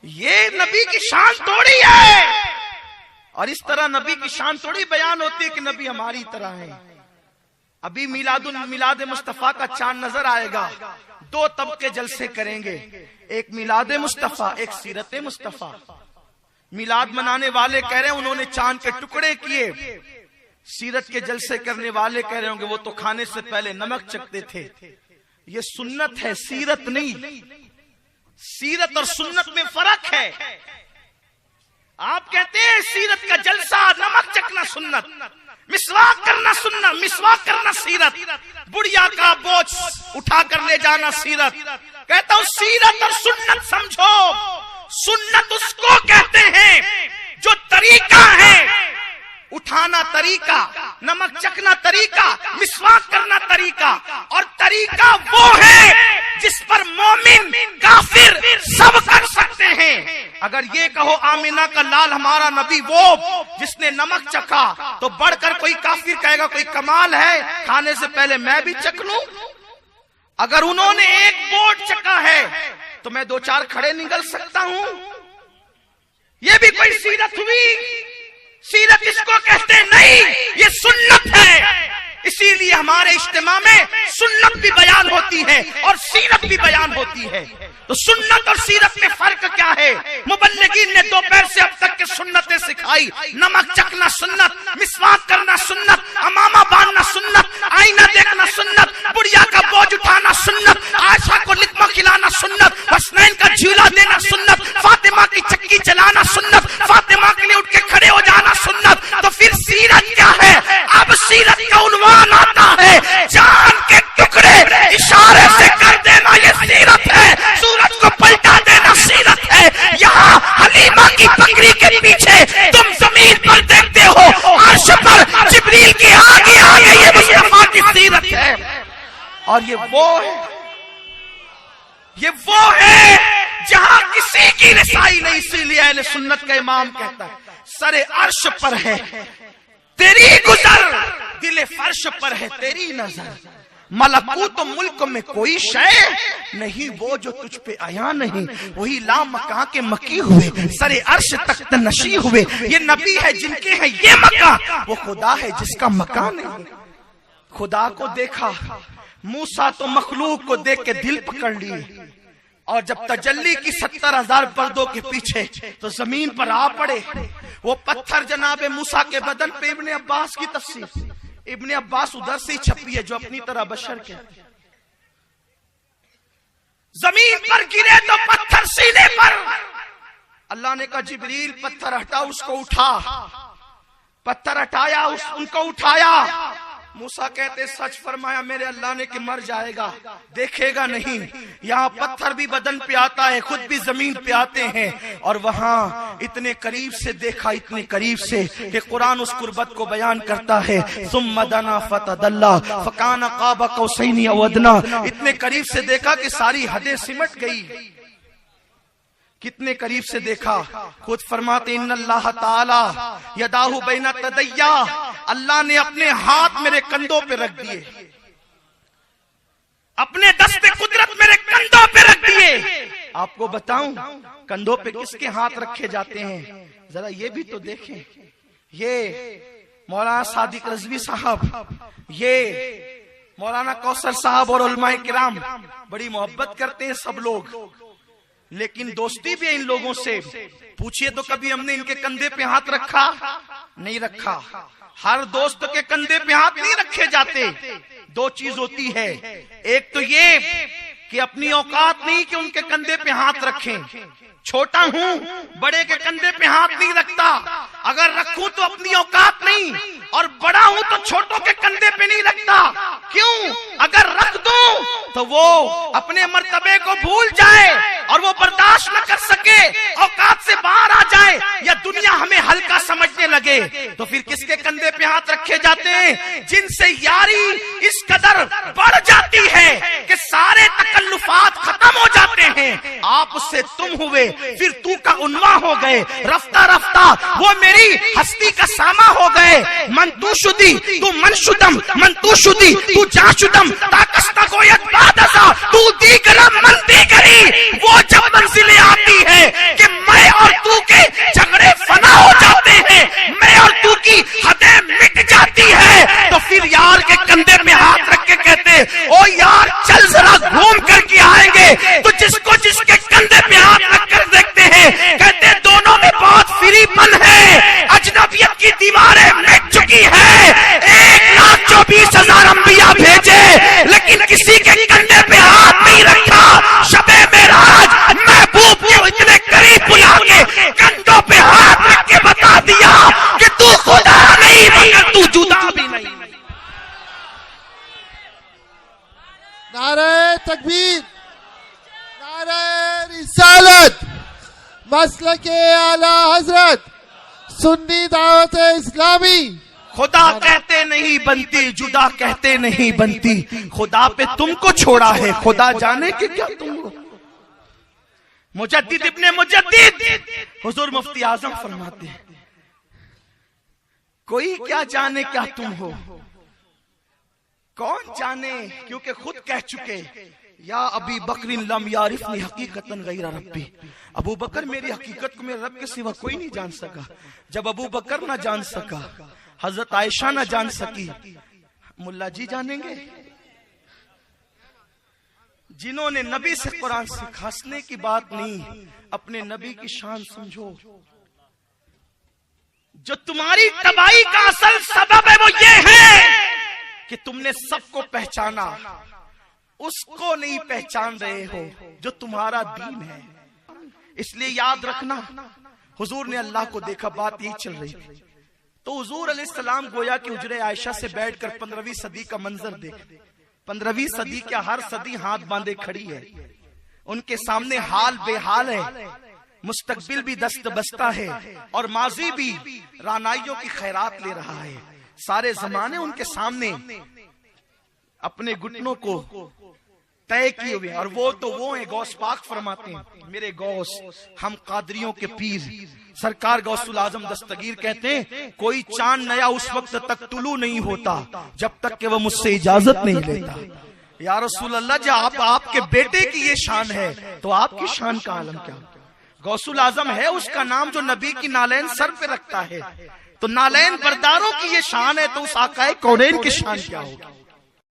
ये नबी की शान थोड़ी है। और इस तरह नबी की शान थोड़ी बयान होती है कि नबी हमारी तरह है। अभी मिलाद मुस्तफा का चांद नजर आएगा। दो तबके जलसे करेंगे, एक मिलाद मुस्तफा, एक सीरत मुस्तफा। मिलाद मनाने वाले कह रहे हैं उन्होंने चांद के टुकड़े किए, सीरत के जलसे करने वाले कह रहे होंगे वो तो खाने से पहले नमक चखते थे। ये सुन्नत है, सीरत नहीं। सीरत और सुन्नत में फर्क है। आप कहते हैं सीरत का जलसा, नमक चखना सुन्नत, मिसवाक करना सुन्नत, मिसवाक करना सीरत, बुढ़िया का बोझ उठा कर ले जाना सीरत। कहता हूं सीरत और सुन्नत समझो। सुन्नत उसको कहते हैं जो तरीका है, उठाना तरीका, नमक चखना तरीका, मिसवाक करना तरीका। और तरीका वो है जिस पर मोमिन काफिर सब कर सकते हैं। अगर ये कहो आमिना का लाल हमारा नबी वो जिसने नमक चखा, तो बढ़कर कोई काफिर कहेगा कोई कमाल है, खाने से पहले मैं भी चख लूं। अगर उन्होंने एक बोट चखा है तो मैं दो चार खड़े निकल सकता हूं। ये भी कोई सीरत हुई? सीरत इसको कहते नहीं, ये सुन्नत है। इसीलिए हमारे इज्तिमा में सुन्नत भी बयान होती है और सीरत भी बयान होती है। तो सुन्नत और सीरत में फर्क क्या है? मुबल्लिगीन ने दोपहर से अब तक के सुन्नतें सिखाई। नमक चखना सुन्नत, मिसवाक करना सुन्नत, अमामा बांधना सुन्नत, आईना देखना सुन्नत, बुढ़िया का बोझ उठाना सुन्नत, आयशा को लिकमा खिलाना सुन्नत, हसनैन का झूला देना सुन्नत, फातिमा की चक्की चलाना सुन्नत, फातिमा के लिए उठ के खड़े हो जाना सुन्नत। तो फिर सीरत क्या है? अब सीरत का उन्वान आता है जान के टुकड़े इशारे से कर देना, ये सीरत है। सूरज को पलटा देना सीरत है। यहाँ हलीमा की बकरी के पीछे तुम जमीन पर देखते हो, अर्श पर जिब्रील की आगे आगे ये मुस्तफा की सीरत है। और ये वो है जहाँ किसी की रसाई नहीं। इसीलिए अहले सुन्नत का इमाम कहता है सरे अर्श पर है तेरी गुजर, दिले फर्श पर है तेरी नजर। मलकूत मुल्क में कोई शय नहीं वो जो तुझ पे आया नहीं। वही ला मका के मकी हुए, सरे अर्श तख्त नशी हुए। ये नबी है जिनके हैं ये मका, वो खुदा है जिसका मकान नहीं। खुदा को देखा मूसा तो मखलूक को देख के दिल पकड़ लिए, और जब तजल्ली की 70,000 पर्दों के पीछे तो जमीन पर आ पड़े। वो पत्थर जनाबे मूसा के बदन पे। इब्ने अब्बास की तफसीर, इब्ने अब्बास उधर से ही छपी है जो अपनी तरह बशर के। जमीन पर गिरे तो पत्थर सीने पर। अल्लाह ने कहा जिब्रील पत्थर हटा, उसको उठा। पत्थर हटाया, उनको उठाया। मूसा कहते सच फरमाया मेरे अल्लाह ने कि मर जाएगा, देखेगा नहीं। यहाँ पत्थर भी बदन पे आता है, खुद भी जमीन पे आते हैं। और वहाँ इतने करीब से देखा, इतने करीब से कि कुरान उस कुर्बत को बयान करता है। सुम्मा दना फतदल्ला फकाना क़ाब क़ौसैन औ अदना। इतने करीब से देखा कि सारी हदें सिमट गई। कितने करीब से देखा। खुद फरमाते इन्नल्लाह ताला यदाहु बैना तदैया, अल्लाह ने अपने हाथ मेरे कंधों पे रख दिए, अपने दस्ते कुदरत मेरे कंधों पे रख दिए। आपको बताऊं कंधों पे किसके हाथ रखे जाते हैं? जरा ये भी तो देखें। ये मौलाना सादिक रज़वी साहब, ये मौलाना कौसर साहब और उलमाए किराम बड़ी मोहब्बत करते हैं सब लोग, लेकिन दोस्ती भी है इन लोगों से। पूछिए तो कभी हमने इनके कंधे पे हाथ रखा? नहीं रखा। हर दोस्त के कंधे पे हाथ नहीं रखे जाते। दो चीज होती है, एक तो ये कि अपनी औकात नहीं कि उनके कंधे पे हाथ रखें। छोटा हूं, बड़े के कंधे पे हाथ नहीं रखता। अगर रखूं तो अपनी औकात नहीं, और बड़ा हूं तो छोटों के कंधे पे नहीं रखता। क्यों? अगर रख दूं तो वो अपने मर्तबे को भूल जाए और वो बर्दाश्त न कर सके, औकात से बाहर आ जाए, या दुनिया हमें हल्का समझने लगे। तो फिर किसके कंधे पे हाथ रखे जाते हैं? जिनसे यारी इस कदर बढ़ जाती है कि सारे तकल्लुफात खत्म हो जाते हैं। आप उससे तुम हुए, फिर तू का उन्वा हो गए। रफ्ता रफ्ता वो मेरी हस्ती का सामा हो गए। मन तू शुदी तू मन शुदम, मन तू शुदी तू जा शुदम, ताकस्ता गोयत बादसा तू दीगरम मन दीगरी। वो जब मंजिलें आती है कि तू के झगड़े फना हो जाते हैं, मैं और तू की हदें मिट जाती है। तो फिर यार के कंधे पे हाथ रख के कहते, ओ यार चल जरा घूम करके आएंगे। तो जिसको जिसके कंधे पे हाथ रख कर देखते हैं, कहते दोनों में बहुत फ्रीपन है, अजनबियत की दीवारें मिट चुकी है। 1,24,000 अंबिया भेजे, लेकिन किसी के कंधे पे हाथ नहीं रखा। शबे मेराज महबूब को इतने करीब बुला के कंधों पे हाथ रख के बता दिया कि तू खुदा नहीं मगर तू जुदा भी नहीं। नारे तकबीर, नारे रिसालत, मसलके आला हजरत, सुन्नी दावत इस्लामी। खुदा कहते नहीं बनती, जुदा कहते नहीं बनती, खुदा पे तुमको छोड़ा है, खुदा जाने कि क्या तुम हो। मुजद्दिद इब्ने मुजद्दिद हुजूर मुफ्ती आजम फरमाते हैं, कोई क्या जाने क्या तुम हो, कौन जाने, क्योंकि खुद कह चुके, या अबी बकरिन लम यारिफनी हकीकतन गैरा रब्बी। अबू बकर मेरी हकीकत को मेरे रब के सिवा कोई नहीं जान सका। जब अबू बकर ना जान सका, हजरत आयशा ना जान सकी, मुल्ला जी जानेंगे? जिन्होंने नबी से कुरान से हंसने की बात नहीं, अपने नबी की शान समझो। जो तुम्हारी तबाही का असल सबब है वो ये है कि तुमने सबको पहचाना, उसको नहीं पहचान रहे हो जो तुम्हारा दीन है। इसलिए याद रखना, हुजूर ने अल्लाह को देखा, बात यही चल रही थी। तो हुजूर अलैहिस्सलाम गोया कि हुजरे आयशा से बैठकर 15वीं सदी का मंजर देख। 15वीं सदी क्या, हर सदी हाथ बांधे खड़ी है, उनके सामने हाल बेहाल है, मुस्तकबिल भी दस्त बस्ता है और माजी भी रानाइयों की खैरात ले रहा है। सारे जमाने उनके सामने अपने घुटनों को तय किए हुए, और वो है गौस पाक फरमाते हैं, मेरे गौस हम कादरियों के पीर सरकार गौसुल आजम दस्तगीर कहते हैं, कोई चांद नया उस वक्त तक तुलू नहीं होता जब तक कि वह मुझसे इजाजत नहीं लेता। या रसूल अल्लाह, जब आपके बेटे की ये शान है तो आपकी शान का आलम क्या? गौसुल आजम है उसका नाम जो नबी की नालैन सर पे रखता है, तो नालैन बरदारों की ये शान है, तो उस आकाए कौनैन की शान क्या होगी?